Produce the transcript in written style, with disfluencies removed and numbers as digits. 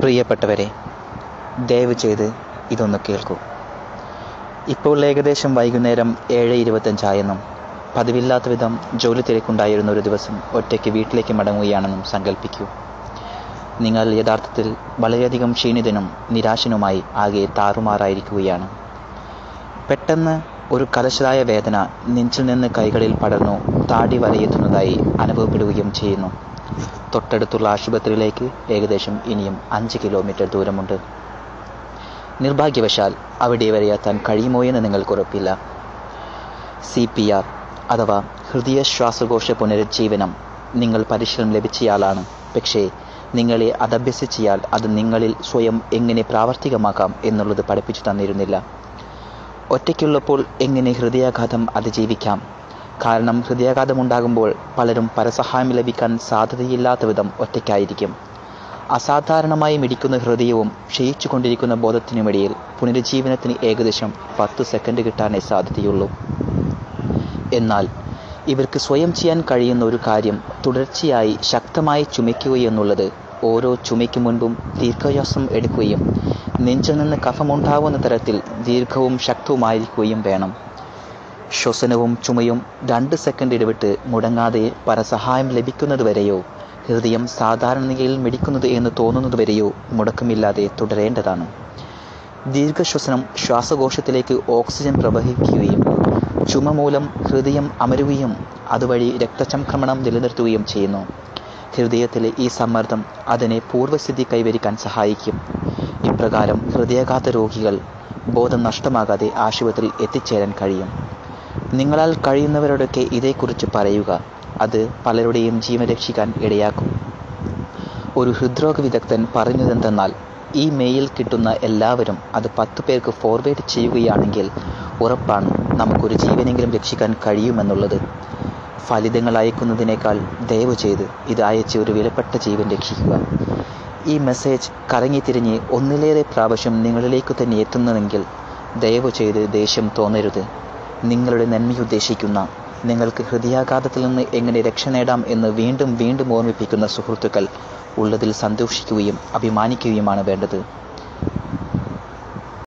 പ്രിയപ്പെട്ടവരെ, ദയവ് ചെയ്ത് ഇതൊന്ന് കേൾക്കൂ. ഇപ്പോൾ ഏകദേശം വൈകുന്നേരം 7:25 പതിവില്ലാത്ത വിധം ജോലി തിരക്കുണ്ടായിരുന്ന ഒരു ദിവസം ഒറ്റയ്ക്ക് വീട്ടിലേക്ക് മടങ്ങുകയാണെന്നും സങ്കല്പിക്കൂ. നിങ്ങൾ യഥാർത്ഥത്തിൽ വളരെയധികം ക്ഷീണിതനും നിരാശനുമായി ആകെ താറുമാറായിരിക്കുകയാണ്. പെട്ടെന്ന് ഒരു കലശലായ വേദന നെഞ്ചിൽ നിന്ന് കൈകളിൽ പടർന്നു താടി വരെയെത്തുന്നതായി അനുഭവപ്പെടുകയും ചെയ്യുന്നു. തൊട്ടടുത്തുള്ള ആശുപത്രിയിലേക്ക് ഏകദേശം ഇനിയും 5 കിലോമീറ്റർ ദൂരമുണ്ട്. നിർഭാഗ്യവശാൽ അവിടെ വരെ എത്താൻ കഴിയുമോ എന്ന് നിങ്ങൾക്ക് ഉറപ്പില്ല. CPR അഥവാ ഹൃദയ ശ്വാസകോശ പുനരുജ്ജീവനം നിങ്ങൾ പരിശീലനം ലഭിച്ചയാളാണ്. പക്ഷേ നിങ്ങളെ അതഭ്യസിച്ചയാൾ അത് നിങ്ങളിൽ സ്വയം എങ്ങനെ പ്രാവർത്തികമാക്കാം എന്നുള്ളത് പഠിപ്പിച്ചു തന്നിരുന്നില്ല. ഒറ്റയ്ക്കുള്ളപ്പോൾ എങ്ങനെ ഹൃദയാഘാതം അതിജീവിക്കാം? കാരണം ഹൃദയാഘാതമുണ്ടാകുമ്പോൾ പലരും പരസഹായം ലഭിക്കാൻ സാധ്യതയില്ലാത്ത വിധം ഒറ്റയ്ക്കായിരിക്കും. അസാധാരണമായി മിടിക്കുന്ന ഹൃദയവും ക്ഷയിച്ചുകൊണ്ടിരിക്കുന്ന ബോധത്തിനുമിടയിൽ പുനരുജ്ജീവനത്തിന് ഏകദേശം 10 സെക്കൻഡ് കിട്ടാനേ സാധ്യതയുള്ളൂ. എന്നാൽ ഇവർക്ക് സ്വയം ചെയ്യാൻ കഴിയുന്ന ഒരു കാര്യം തുടർച്ചയായി ശക്തമായി ചുമയ്ക്കുകയെന്നുള്ളത്. ഓരോ ചുമയ്ക്ക് മുൻപും ദീർഘശ്വാസം എടുക്കുകയും നെഞ്ചിൽ നിന്ന് കഫമുണ്ടാവുന്ന തരത്തിൽ ദീർഘവും ശക്തവുമായിരിക്കുകയും വേണം. ശ്വസനവും ചുമയും 2 സെക്കൻഡ് ഇടവിട്ട് മുടങ്ങാതെ പരസഹായം ലഭിക്കുന്നതുവരെയോ ഹൃദയം സാധാരണ നിലയിൽ മിടിക്കുന്നത് എന്ന് തോന്നുന്നതുവരെയോ മുടക്കമില്ലാതെ തുടരേണ്ടതാണ്. ദീർഘശ്വസനം ശ്വാസകോശത്തിലേക്ക് ഓക്സിജൻ പ്രവഹിക്കുകയും ചുമ മൂലം ഹൃദയം അമരുകയും അതുവഴി രക്തചംക്രമണം നിലനിർത്തുകയും ചെയ്യുന്നു. ഹൃദയത്തിലെ ഈ സമ്മർദ്ദം അതിനെ പൂർവ്വസ്ഥിതി കൈവരിക്കാൻ സഹായിക്കും. ഇപ്രകാരം ഹൃദയാഘാത രോഗികൾ ബോധം നഷ്ടമാകാതെ ആശുപത്രിയിൽ എത്തിച്ചേരാൻ കഴിയും. നിങ്ങളാൽ കഴിയുന്നവരോടൊക്കെ ഇതേക്കുറിച്ച് പറയുക. അത് പലരുടെയും ജീവൻ രക്ഷിക്കാൻ ഇടയാക്കും. ഒരു ഹൃദ്രോഗ വിദഗ്ധൻ പറഞ്ഞതെന്തെന്നാൽ, ഈ മെയിൽ കിട്ടുന്ന എല്ലാവരും അത് 10 പേർക്ക് ഫോർവേഡ് ചെയ്യുകയാണെങ്കിൽ ഉറപ്പാണ് നമുക്കൊരു ജീവനെങ്കിലും രക്ഷിക്കാൻ കഴിയുമെന്നുള്ളത്. ഫലിതങ്ങൾ അയക്കുന്നതിനേക്കാൾ ദയവ് ചെയ്ത് ഇത് അയച്ച് ഒരു വിലപ്പെട്ട ജീവൻ രക്ഷിക്കുക. ഈ മെസ്സേജ് കറങ്ങിത്തിരിഞ്ഞ് ഒന്നിലേറെ പ്രാവശ്യം നിങ്ങളിലേക്ക് തന്നെ എത്തുന്നതെങ്കിൽ ദയവ് ചെയ്ത് ദേഷ്യം തോന്നരുത്. നിങ്ങളുടെ നന്മയുദ്ദേശിക്കുന്ന, നിങ്ങൾക്ക് ഹൃദയാഘാതത്തിൽ നിന്ന് എങ്ങനെ രക്ഷ നേടാം എന്ന് വീണ്ടും വീണ്ടും ഓർമ്മിപ്പിക്കുന്ന സുഹൃത്തുക്കൾ ഉള്ളതിൽ സന്തോഷിക്കുകയും അഭിമാനിക്കുകയുമാണ് വേണ്ടത്.